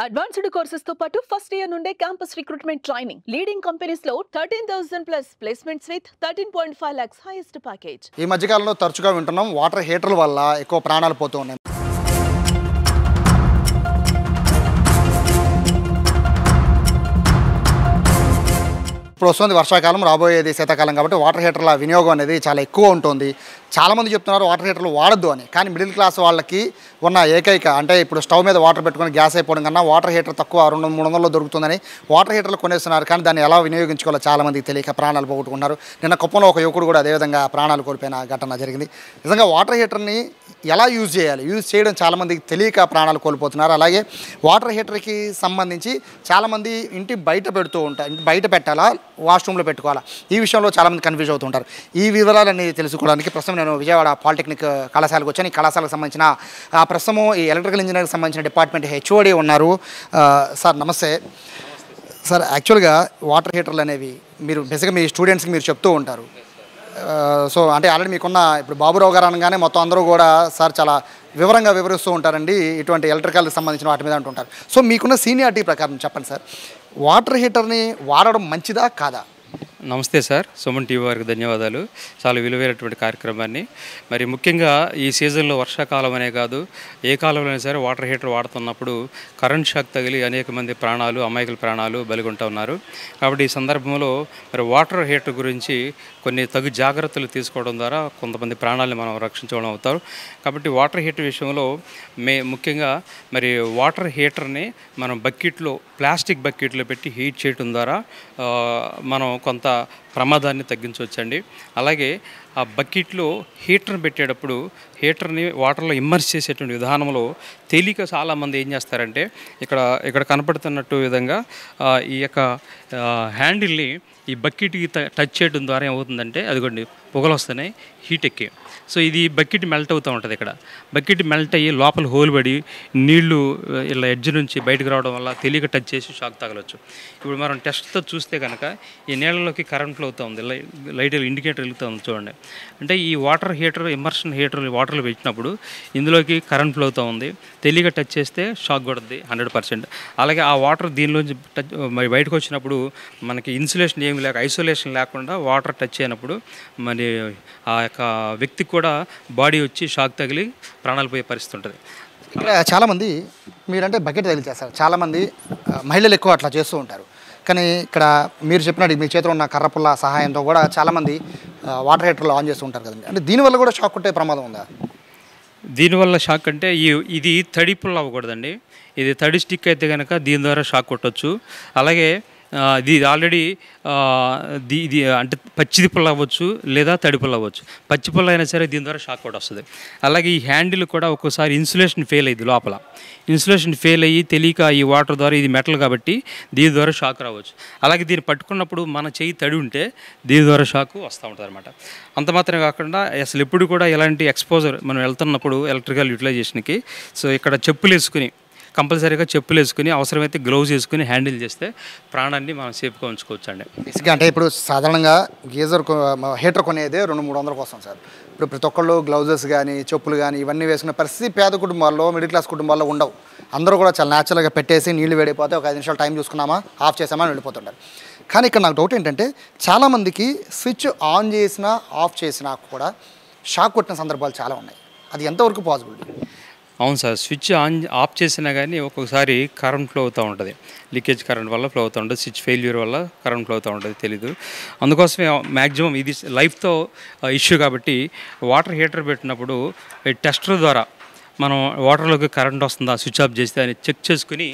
Advanced courses తో పాటు first year నుండే campus recruitment training leading companies లో 13,000 plus placements with 13.5 lakhs highest package. ఈ మధ్య కాలంలో తరచుగా వింటున్నాం వాటర్ హీటర్ల వల్ల ఎక్కువ ప్రాణాలు పోతూ ఉన్నాయి. ఇప్పుడు వస్తుంది వర్షాకాలం, రాబోయేది శీతాకాలం కాబట్టి వాటర్ హీటర్ల వినియోగం అనేది చాలా ఎక్కువ ఉంటుంది. చాలామంది చెప్తున్నారు వాటర్ హీటర్లు వాడద్దు అని. కానీ మిడిల్ క్లాస్ వాళ్ళకి ఉన్న ఏకైక అంటే ఇప్పుడు స్టవ్ మీద వాటర్ పెట్టుకొని గ్యాస్ అయిపోవడం కన్నా వాటర్ హీటర్ తక్కువ 200-300లో దొరుకుతుందని వాటర్ హీటర్లు కొనేస్తున్నారు. కానీ దాన్ని ఎలా వినియోగించుకోవాలో చాలామందికి తెలియక ప్రాణాలు పోగొట్టుకుంటున్నారు. నిన్న కుప్పంలో ఒక యువకుడు కూడా అదేవిధంగా ప్రాణాలు కోల్పోయిన ఘటన జరిగింది. నిజంగా వాటర్ హీటర్ని ఎలా యూజ్ చేయాలి, యూజ్ చేయడం చాలామందికి తెలియక ప్రాణాలు కోల్పోతున్నారు. అలాగే వాటర్ హీటర్కి సంబంధించి చాలామంది ఇంటి బయట పెడుతూ ఉంటారు. ఇంటి బయట పెట్టాలా, వాష్రూమ్లో పెట్టుకోవాలా, ఈ విషయంలో చాలామంది కన్ఫ్యూజ్ అవుతుంటారు. ఈ వివరాలన్నీ తెలుసుకోవడానికి ప్రస్తుతం నేను విజయవాడ పాలిటెక్నిక్ కళాశాలకు వచ్చాను. ఈ కళాశాలకు సంబంధించిన ప్రస్తుతం ఈ ఎలక్ట్రికల్ ఇంజనీరింగ్కి సంబంధించిన డిపార్ట్మెంట్ హెచ్ఓడి ఉన్నారు. సార్ నమస్తే. సార్ యాక్చువల్గా వాటర్ హీటర్లు అనేవి మీరు బేసిక్గా మీ స్టూడెంట్స్కి మీరు చెప్తూ ఉంటారు. సో అంటే ఆల్రెడీ మీకున్న ఇప్పుడు బాబురావు గారు అనగానే మొత్తం అందరూ కూడా సార్ చాలా వివరంగా వివరిస్తూ ఉంటారండి ఇటువంటి ఎలక్ట్రికల్కి సంబంధించిన వాటి మీద అంటుంటారు. సో మీకున్న సీనియారిటీ ప్రకారం చెప్పండి సార్, వాటర్ హీటర్ని వాడడం మంచిదా కాదా? నమస్తే సార్, సుమన్ టీవీ వారికి ధన్యవాదాలు. చాలా విలువైనటువంటి కార్యక్రమాన్ని. మరి ముఖ్యంగా ఈ సీజన్లో వర్షాకాలం అనే కాదు, ఏ కాలంలో సరే వాటర్ హీటర్ వాడుతున్నప్పుడు కరెంట్ షాక్ తగిలి అనేక మంది ప్రాణాలు, అమాయకుల ప్రాణాలు బలిగొంటూ ఉన్నారు. కాబట్టి ఈ సందర్భంలో మరి వాటర్ హీటర్ గురించి కొన్ని తగు జాగ్రత్తలు తీసుకోవడం ద్వారా కొంతమంది ప్రాణాలను మనం రక్షించడం అవుతారు. కాబట్టి వాటర్ హీటర్ విషయంలో ముఖ్యంగా మరి వాటర్ హీటర్ని మనం బకెట్లో, ప్లాస్టిక్ బకెట్లో పెట్టి హీట్ చేయడం ద్వారా మనం కొంత ప్రమాదాన్ని తగ్గించవచ్చండి. అలాగే ఆ బకెట్లో హీటర్ని పెట్టేటప్పుడు హీటర్ని వాటర్లో ఇమ్మర్స్ చేసేటువంటి విధానంలో తేలిక చాలామంది ఏం చేస్తారంటే ఇక్కడ కనపడుతున్నట్టు విధంగా ఈ యొక్క హ్యాండిల్ని ఈ బకెట్కి టచ్ చేయడం ద్వారా ఏమవుతుందంటే అదిగోండి పొగలు వస్తున్నాయి, హీట్ ఎక్కి. సో ఇది బకెట్ మెల్ట్ అవుతూ ఉంటుంది. ఇక్కడ బకెట్ మెల్ట్ అయ్యి లోపల హోల్ పడి నీళ్లు ఇలా ఎడ్జ్ నుంచి బయటకు రావడం వల్ల తెలియక టచ్ చేసి షాక్ తగలవచ్చు. ఇప్పుడు మనం టెస్ట్తో చూస్తే కనుక ఈ నీళ్ళలోకి కరెంట్ ఫ్లో అవుతూ ఉంది, లైట్ ఇండికేటర్ వెళ్తూ ఉంది చూడండి. అంటే ఈ వాటర్ హీటర్, ఇమ్మర్షన్ హీటర్ వాటర్లో పెట్టినప్పుడు ఇందులోకి కరెంట్ ఫ్లో అవుతూ ఉంది, తెలియక టచ్ చేస్తే షాక్ కొడుతుంది 100%. అలాగే ఆ వాటర్ దీనిలోంచి మరి బయటకు వచ్చినప్పుడు మనకి ఇన్సులేషన్ ఏమి లేక, ఐసోలేషన్ లేకుండా వాటర్ టచ్ అయినప్పుడు మరి ఆ యొక్క వ్యక్తికి కూడా బాడీ వచ్చి షాక్ తగిలి ప్రాణాలు పోయే పరిస్థితి ఉంటుంది. ఇక్కడ చాలామంది మీరంటే బకెట్ తగిలిచేస్తారు, చాలామంది మహిళలు ఎక్కువ అట్లా చేస్తూ ఉంటారు. కానీ ఇక్కడ మీరు చెప్పినట్టు మీ చేతిలో ఉన్న కర్రపుల్ల సహాయంతో కూడా చాలామంది వాటర్ హీటర్లు ఆన్ చేస్తూ ఉంటారు కదండి. అంటే దీనివల్ల కూడా షాక్ కొట్టే ప్రమాదం ఉందా? దీనివల్ల షాక్ అంటే ఇది తడి పుల్ల అవ్వకూడదండి. ఇది తడి స్టిక్ అయితే కనుక దీని ద్వారా షాక్ కొట్టవచ్చు. అలాగే ఇది ఆల్రెడీ ఇది అంటే పచ్చిది పుల్ల అవ్వచ్చు లేదా తడి పుల్ల అవ్వచ్చు. పచ్చి పుల్ల అయినా సరే దీని ద్వారా షాక్ కూడా వస్తుంది. అలాగే ఈ హ్యాండిల్ కూడా ఒక్కోసారి ఇన్సులేషన్ ఫెయిల్ అయ్యింది, లోపల ఇన్సులేషన్ ఫెయిల్ అయ్యి తెలియక ఈ వాటర్ ద్వారా, ఇది మెటల్ కాబట్టి దీని ద్వారా షాక్ రావచ్చు. అలాగే దీన్ని పట్టుకున్నప్పుడు మన చెయ్యి తడి ఉంటే దీని ద్వారా షాక్ వస్తూ ఉంటుంది అనమాట. అంత మాత్రమే కాకుండా అసలు ఎప్పుడు కూడా ఇలాంటి ఎక్స్పోజర్ మనం వెళ్తున్నప్పుడు ఎలక్ట్రికల్ యూటిలైజేషన్కి సో ఇక్కడ చెప్పులు వేసుకుని, కంపల్సరీగా చెప్పులు వేసుకుని, అవసరమైతే గ్లౌజ్ వేసుకుని హ్యాండిల్ చేస్తే ప్రాణాన్ని మనం సేఫ్గా ఉంచుకోవచ్చు అండి. బేసిక్గా అంటే ఇప్పుడు సాధారణంగా గీజర్ హీటర్ కొనేదే 200-300 కోసం సార్. ఇప్పుడు ప్రతి ఒక్కళ్ళు గ్లౌజెస్ కానీ, చెప్పులు కానీ ఇవన్నీ వేసుకునే పరిస్థితి పేద కుటుంబాల్లో, మిడిల్ క్లాస్ కుటుంబాల్లో ఉండవు. అందరూ కూడా చాలా న్యాచురల్గా పెట్టేసి నీళ్లు వేడిపోతే ఒక 5 నిమిషాలు టైం చూసుకున్నామా, ఆఫ్ చేసామా అని వెళ్ళిపోతుంటారు. కానీ ఇక్కడ నాకు డౌట్ ఏంటంటే చాలామందికి స్విచ్ ఆన్ చేసినా ఆఫ్ చేసినా కూడా షాక్ కొట్టిన సందర్భాలు చాలా ఉన్నాయి. అది ఎంతవరకు పాసిబిలిటీ? అవును సార్, స్విచ్ ఆఫ్ చేసినా కానీ ఒక్కొక్కసారి కరెంట్ ఫ్లో అవుతూ ఉంటుంది, లీకేజ్ కరెంట్ వల్ల ఫ్లో అవుతూ ఉంటుంది, స్విచ్ ఫెయిల్యూర్ వల్ల కరెంట్ ఫ్లో అవుతూ ఉంటుంది, తెలీదు. అందుకోసమే మ్యాక్సిమం ఇది లైఫ్తో ఇష్యూ కాబట్టి వాటర్ హీటర్ పెట్టినప్పుడు టెస్టర్ ద్వారా మనం వాటర్లోకి కరెంట్ వస్తుందా, స్విచ్ ఆఫ్ చేస్తే అని చెక్ చేసుకుని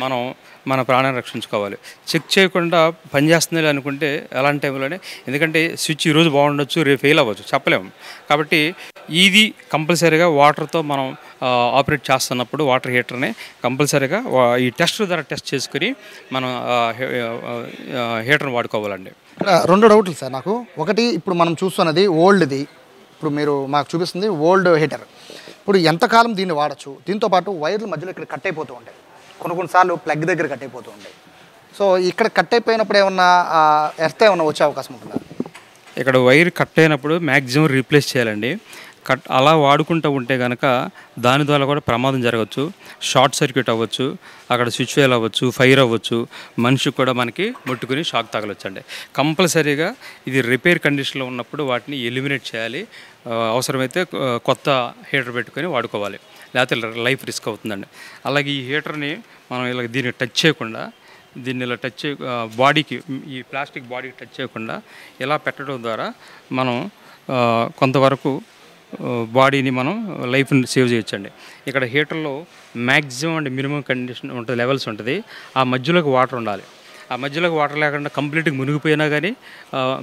మనం మన ప్రాణాన్ని రక్షించుకోవాలి. చెక్ చేయకుండా పనిచేస్తుంది అనుకుంటే అలాంటి టైంలోనే, ఎందుకంటే స్విచ్ ఈరోజు బాగుండొచ్చు, రేపు ఫెయిల్ అవ్వచ్చు, చెప్పలేము. కాబట్టి ఇది కంపల్సరీగా వాటర్తో మనం ఆపరేట్ చేస్తున్నప్పుడు వాటర్ హీటర్ని కంపల్సరీగా ఈ టెస్ట్ ద్వారా టెస్ట్ చేసుకుని మనం హీటర్ని వాడుకోవాలండి. ఇక్కడ 2 డౌట్లు సార్ నాకు. ఒకటి, ఇప్పుడు మనం చూస్తున్నది ఓల్డ్ది, ఇప్పుడు మీరు మాకు చూపిస్తుంది ఓల్డ్ హీటర్. ఇప్పుడు ఎంతకాలం దీన్ని వాడచ్చు? దీంతోపాటు వైర్లు మధ్యలో ఇక్కడ కట్ అయిపోతూ ఉంటాయి, కొన్నిసార్లు ప్లగ్ దగ్గర కట్ అయిపోతూ ఉంటాయి. సో ఇక్కడ కట్ అయిపోయినప్పుడు ఏమన్నా ఎర్త్ ఏమన్నా వచ్చే అవకాశం ఉంటుందా? ఇక్కడ వైర్ కట్ అయినప్పుడు మ్యాక్సిమం రీప్లేస్ చేయాలండి. అలా వాడుకుంటూ ఉంటే కనుక దాని ద్వారా కూడా ప్రమాదం జరగవచ్చు, షార్ట్ సర్క్యూట్ అవ్వచ్చు, అక్కడ స్విచ్ ఫెయిల్ అవ్వచ్చు, ఫైర్ అవ్వచ్చు, మనిషికి కూడా మనకి ముట్టుకుని షాక్ తగలొచ్చండి. కంపల్సరీగా ఇది రిపేర్ కండిషన్లో ఉన్నప్పుడు వాటిని ఎలిమినేట్ చేయాలి. అవసరమైతే కొత్త హీటర్ పెట్టుకొని వాడుకోవాలి, లేకపోతే లైఫ్ రిస్క్ అవుతుందండి. అలాగే ఈ హీటర్ని మనం ఇలా దీన్ని టచ్ చేయకుండా, దీన్ని ఇలా టచ్ బాడీకి, ఈ ప్లాస్టిక్ బాడీకి టచ్ చేయకుండా ఇలా పెట్టడం ద్వారా మనం కొంతవరకు బాడీని మనం లైఫ్ని సేవ్ చేయొచ్చండి. ఇక్కడ హీటర్లో మ్యాక్సిమం అండ్ మినిమం కండిషన్ ఉంటుంది, లెవెల్స్ ఉంటుంది. ఆ మధ్యలోకి వాటర్ ఉండాలి. ఆ మధ్యలోకి వాటర్ లేకుండా కంప్లీట్గా మునిగిపోయినా కానీ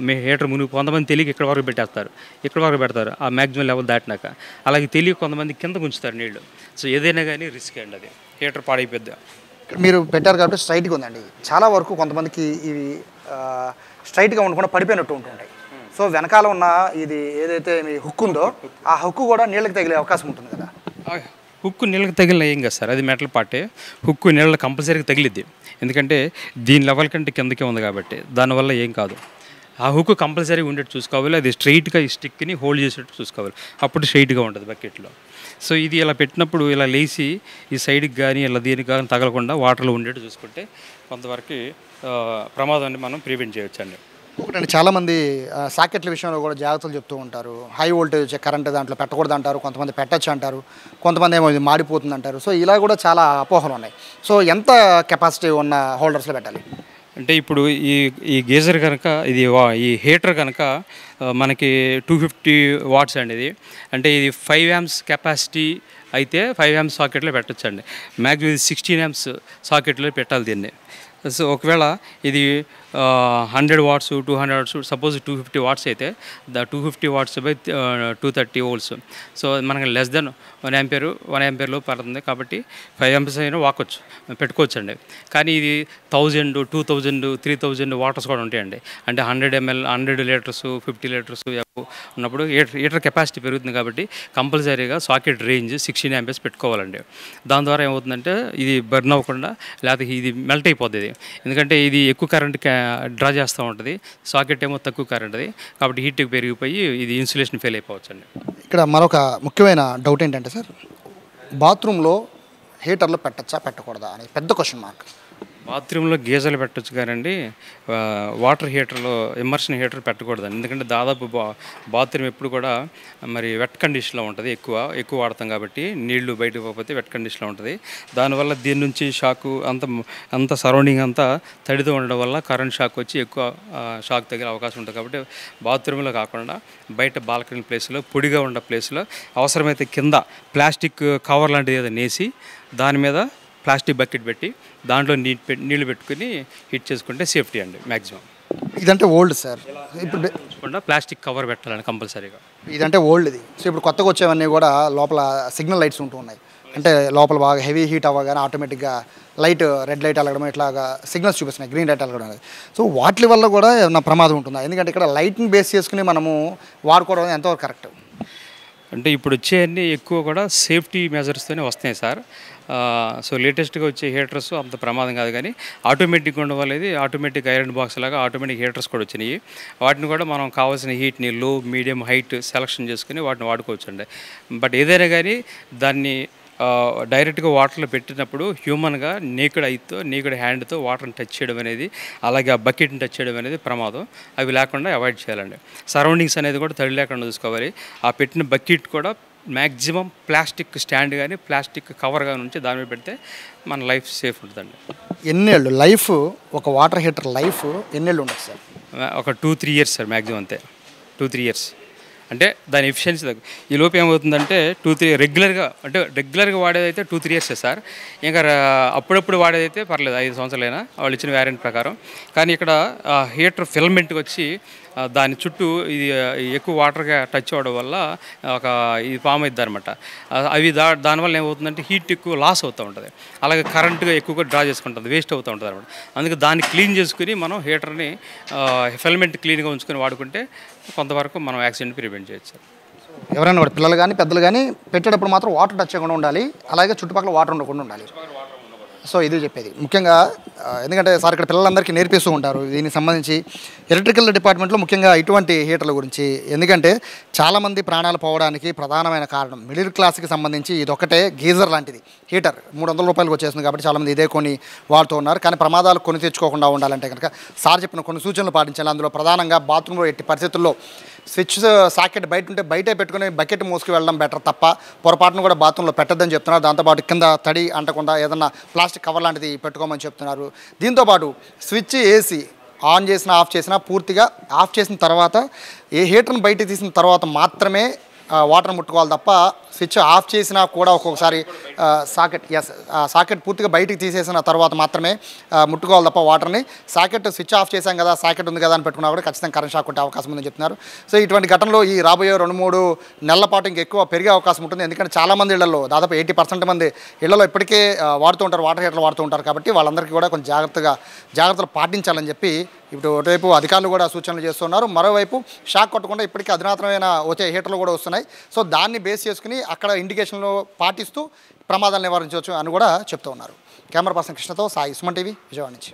మీ హీటర్ కొంతమంది తెలియక ఇక్కడ వరకు పెట్టేస్తారు, ఇక్కడ వరకు పెడతారు ఆ మ్యాక్సిమం లెవెల్ దాటినాక. అలాగే తెలియక కొంతమంది కింద ఉంచుతారు నీళ్ళు. సో ఏదైనా కానీ రిస్క్ అండి, అది హీటర్ పాడైపోద్ది. మీరు పెట్టారు కాబట్టి స్ట్రైట్గా ఉందండి. చాలా వరకు కొంతమందికి ఇవి స్ట్రైట్గా ఉండకుండా పడిపోయినట్టు ఉంటుంటాయి. సో వెనకాల ఉన్న ఇది ఏదైతే మీ హుక్ ఉందో ఆ హుక్ కూడా నీళ్ళకి తగిలే అవకాశం ఉంటుంది కదా. హుక్కు నీళ్ళకి తగిలిన ఏం కదా సార్, అది మెటల్ పార్టే. హుక్కు నీళ్ళకి కంపల్సరీగా తగిలిద్ది, ఎందుకంటే దీని లెవెల్ కంటే కిందకే ఉంది కాబట్టి. దానివల్ల ఏం కాదు. ఆ హుక్ కంపల్సరీగా ఉండేట్టు చూసుకోవాలి. అది స్ట్రైట్గా ఈ స్టిక్ని హోల్డ్ చేసేట్టు చూసుకోవాలి, అప్పుడు స్ట్రైట్గా ఉంటుంది బకెట్లో. సో ఇది ఇలా పెట్టినప్పుడు ఇలా లేచి ఈ సైడ్కి కానీ ఇలా దీనికి కానీ తగలకుండా వాటర్లో ఉండేట్టు చూసుకుంటే కొంతవరకు ప్రమాదాన్ని మనం ప్రివెంట్ చేయొచ్చండి. ఒకటండి, చాలామంది సాకెట్ల విషయంలో కూడా జాగ్రత్తలు చెప్తూ ఉంటారు. హై వోల్టేజ్ కరెంట్ దాంట్లో పెట్టకూడదు అంటారు, కొంతమంది పెట్టచ్చు అంటారు, కొంతమంది ఏమో ఇది మాడిపోతుంది అంటారు. సో ఇలా కూడా చాలా అపోహలు ఉన్నాయి. సో ఎంత కెపాసిటీ ఉన్న హోల్డర్స్లో పెట్టాలి అంటే ఇప్పుడు ఈ గేజర్ కనుక ఈ హీటర్ కనుక మనకి 250 వాట్స్ అండి ఇది. అంటే ఇది 5 amps కెపాసిటీ అయితే 5 amps సాకెట్లో పెట్టచ్చండి. మ్యాక్సిమం ఇది 16 amps సాకెట్లో పెట్టాలి దీన్ని. సో ఒకవేళ ఇది 100 వాట్స్ 200 వాట్స్, సపోజ్ 250 వాట్స్ అయితే 250 వాట్స్ బై 230 volts. సో మనకి లెస్ దెన్ 1 ఆంపియర్లో పడుతుంది కాబట్టి 5 amps అయినా పెట్టుకోవచ్చు అండి. కానీ ఇది 1000, 2000, 3000 వాటర్స్ కూడా ఉంటాయండి. అంటే 100 ml, 100 లీటర్స్, 50 లీటర్స్ ఉన్నప్పుడు హీటర్ కెపాసిటీ పెరుగుతుంది కాబట్టి కంపల్సరీగా సాకెట్ రేంజ్ 16 amps పెట్టుకోవాలండి. దాని ద్వారా ఏమవుతుందంటే ఇది బర్న్ అవ్వకుండా, లేకపోతే ఇది మెల్ట్ అయిపోతుంది. ఎందుకంటే ఇది ఎక్కువ కరెంట్ డ్రా చేస్తూ ఉంటుంది, సాకెట్ ఏమో తక్కువ కరెంట్ అది కాబట్టి హీట్ పెరిగిపోయి ఇది ఇన్సులేషన్ ఫెయిల్ అయిపోవచ్చు అండి. ఇక్కడ మరొక ముఖ్యమైన డౌట్ ఏంటంటే సార్, బాత్రూంలో హీటర్లు పెట్టచ్చా పెట్టకూడదా అని పెద్ద క్వశ్చన్ మార్క్. బాత్రూంలో గీజర్లు పెట్టచ్చు కానండి, వాటర్ హీటర్లో ఇమ్మర్షన్ హీటర్ పెట్టకూడదండి. ఎందుకంటే దాదాపు బాత్రూమ్ ఎప్పుడు కూడా మరి వెట్ కండిషన్లో ఉంటుంది, ఎక్కువ వాడతాం కాబట్టి నీళ్లు బయటకు పోకపోతే వెట్ కండిషన్లో ఉంటుంది. దానివల్ల దీని నుంచి షాకు అంత సరౌండింగ్ అంతా తడితో ఉండడం వల్ల కరెంట్ షాక్ వచ్చి ఎక్కువ షాక్ తగిలే అవకాశం ఉంటుంది. కాబట్టి బాత్రూంలో కాకుండా బయట బాల్కనీ ప్లేస్లో, పొడిగా ఉన్న ప్లేస్లో అవసరమైతే కింద ప్లాస్టిక్ కవర్ లాంటిది ఏదో నేసి దాని మీద ప్లాస్టిక్ బకెట్ పెట్టి దాంట్లో నీళ్ళు పెట్టుకుని హీట్ చేసుకుంటే సేఫ్టీ అండి మ్యాక్సిమం. ఇదంటే ఓల్డ్ సార్, ఇప్పుడు ప్లాస్టిక్ కవర్ పెట్టాలండి కంపల్సరీగా. ఇదంటే ఓల్డ్ ఇది. సో ఇప్పుడు కొత్తగా వచ్చేవన్నీ కూడా లోపల సిగ్నల్ లైట్స్ ఉంటూ ఉన్నాయి. అంటే లోపల బాగా హెవీ హీట్ అవ్వగానే ఆటోమేటిక్గా రెడ్ లైట్ అలగడం, ఇట్లాగా సిగ్నల్స్ చూపిస్తున్నాయి, గ్రీన్ లైట్ అలగడం అనేది. సో వాటి వల్ల కూడా ఏమన్నా ప్రమాదం ఉంటుందా? ఎందుకంటే ఇక్కడ లైట్ని బేస్ చేసుకుని మనము వాడుకోవడం ఎంతవరకు కరెక్ట్? అంటే ఇప్పుడు వచ్చేవన్నీ ఎక్కువ కూడా సేఫ్టీ మెజర్స్తోనే వస్తున్నాయి సార్. సో లేటెస్ట్గా వచ్చే హీటర్స్ అంత ప్రమాదం కాదు, కానీ ఆటోమేటిక్గా ఉండవలేదు, ఆటోమేటిక్ ఐరన్ బాక్స్ లాగా ఆటోమేటిక్ హీటర్స్ కూడా వచ్చినాయి. వాటిని కూడా మనం కావాల్సిన హీట్ని లో, మీడియం, హైట్ సెలెక్షన్ చేసుకుని వాటిని వాడుకోవచ్చు అండి. బట్ ఏదైనా కానీ దాన్ని డైరెక్ట్గా వాటర్లో పెట్టినప్పుడు హ్యూమన్గా నేకుడ్ హ్యాండ్తో వాటర్ని టచ్ చేయడం అనేది, అలాగే ఆ బకెట్ని టచ్ చేయడం అనేది ప్రమాదం. అవి లేకుండా అవాయిడ్ చేయాలండి. సరౌండింగ్స్ అనేది కూడా తడి లేకుండా చూసుకోవాలి. ఆ పెట్టిన బకెట్ కూడా మ్యాక్సిమం ప్లాస్టిక్ స్టాండ్ కానీ ప్లాస్టిక్ కవర్ కానీ ఉంచి దాని మీద పెడితే మన లైఫ్ సేఫ్ ఉంటుందండి. ఎన్నేళ్ళు లైఫ్, ఒక వాటర్ హీటర్ లైఫ్ ఎన్నేళ్ళు ఉంటుంది సార్? ఒక 2-3 years సార్ మ్యాక్సిమం, అంతే 2-3 years. అంటే దాని ఎఫిషియన్సీ ఈ లోపు ఏమవుతుందంటే రెగ్యులర్గా వాడేదైతే 2-3 years సార్. ఇంకా అప్పుడప్పుడు వాడేదైతే పర్లేదు 5 సంవత్సరాలైనా వాళ్ళు ఇచ్చిన వ్యారెంటీ ప్రకారం. కానీ ఇక్కడ హీటర్ ఫిలమెంట్కి వచ్చి దాని చుట్టూ ఇది ఎక్కువ వాటర్గా టచ్ అవ్వడం వల్ల ఇది ఫామ్ అవుతుంది అనమాట. అవి దానివల్ల ఏమవుతుందంటే హీట్ ఎక్కువ లాస్ అవుతూ ఉంటుంది, అలాగే కరెంట్గా ఎక్కువగా డ్రా చేసుకుంటుంది, వేస్ట్ అవుతూ ఉంటుంది అనమాట. అందుకే దాన్ని క్లీన్ చేసుకుని మనం హీటర్ని ఫిలమెంట్ క్లీన్గా ఉంచుకొని వాడుకుంటే కొంతవరకు మనం యాక్సిడెంట్ ప్రివెంట్ చేయొచ్చు. ఎవరైనా కూడా పిల్లలు కానీ పెద్దలు కానీ పెట్టేటప్పుడు మాత్రం వాటర్ టచ్ చేయకుండా ఉండాలి, అలాగే చుట్టుపక్కల వాటర్ ఉండకుండా ఉండాలి. సో ఇది చెప్పేది ముఖ్యంగా ఎందుకంటే సార్ ఇక్కడ పిల్లలందరికీ నేర్పిస్తూ ఉంటారు దీనికి సంబంధించి ఎలక్ట్రికల్ డిపార్ట్మెంట్లో ముఖ్యంగా ఇటువంటి హీటర్ల గురించి. ఎందుకంటే చాలామంది ప్రాణాలు పోవడానికి ప్రధానమైన కారణం మిడిల్ క్లాస్కి సంబంధించి ఇదొక్కటే గీజర్ లాంటిది హీటర్ 300 రూపాయలకు వచ్చేస్తుంది కాబట్టి చాలామంది ఇదే కొని వాడుతూ ఉన్నారు. కానీ ప్రమాదాలు కొని తెచ్చుకోకుండా ఉండాలంటే కనుక సార్ చెప్పిన కొన్ని సూచనలు పాటించాలి. అందులో ప్రధానంగా బాత్రూంలో ఎట్టి పరిస్థితుల్లో స్విచ్ సాకెట్ బయట ఉంటే బయటే పెట్టుకుని బకెట్ మోసుకు వెళ్ళడం బెటర్ తప్ప పొరపాటును కూడా బాత్రూంలో పెట్టద్దని చెప్తున్నారు. దాంతోపాటు కింద తడి అంటకుండా ఏదన్నా ప్లాస్టిక్ కవర్ లాంటిది పెట్టుకోమని చెప్తున్నారు. దీంతోపాటు స్విచ్ ఏసీ ఆన్ చేసినా ఆఫ్ చేసినా పూర్తిగా ఆఫ్ చేసిన తర్వాత ఏ హీటర్ని బయట తీసిన తర్వాత మాత్రమే వాటర్ ముట్టుకోవాలి తప్ప స్విచ్ ఆఫ్ చేసినా కూడా ఒక్కొక్కసారి సాకెట్ పూర్తిగా బయటికి తీసేసిన తర్వాత మాత్రమే ముట్టుకోవాలి తప్ప వాటర్ని. సాకెట్ స్విచ్ ఆఫ్ చేశాం కదా సాకెట్ ఉంది కదా అని పెట్టుకున్నా కూడా ఖచ్చితంగా కరెంట్ షాక్ కొట్టే అవకాశం ఉందని చెప్తున్నారు. సో ఇటువంటి ఘటనలో ఈ రాబోయే 2-3 నెలల పాటు ఇంకెక్కువ పెరిగే అవకాశం ఉంటుంది. ఎందుకంటే చాలామంది ఇళ్లలో దాదాపు 80% మంది ఇళ్లలో ఇప్పటికే వాడుతూ ఉంటారు, వాటర్ హీటర్లు వాడుతూ ఉంటారు. కాబట్టి వాళ్ళందరికీ కూడా కొంచెం జాగ్రత్తలు పాటించాలని చెప్పి ఇప్పుడు ఒకవైపు అధికారులు కూడా సూచనలు చేస్తున్నారు. మరోవైపు షాక్ కొట్టకుండా ఇప్పటికీ అధునాతనమైన వచ్చే హీటర్లు కూడా వస్తున్నాయి. సో దాన్ని బేస్ చేసుకుని అక్కడ ఇండికేషన్లు పాటిస్తూ ప్రమాదాలు నివారించవచ్చు అని కూడా చెప్తూ ఉన్నారు. కెమెరా పర్సన్ కృష్ణతో సాయి, సుమన్ టీవీ, విజయవాడ నుంచి.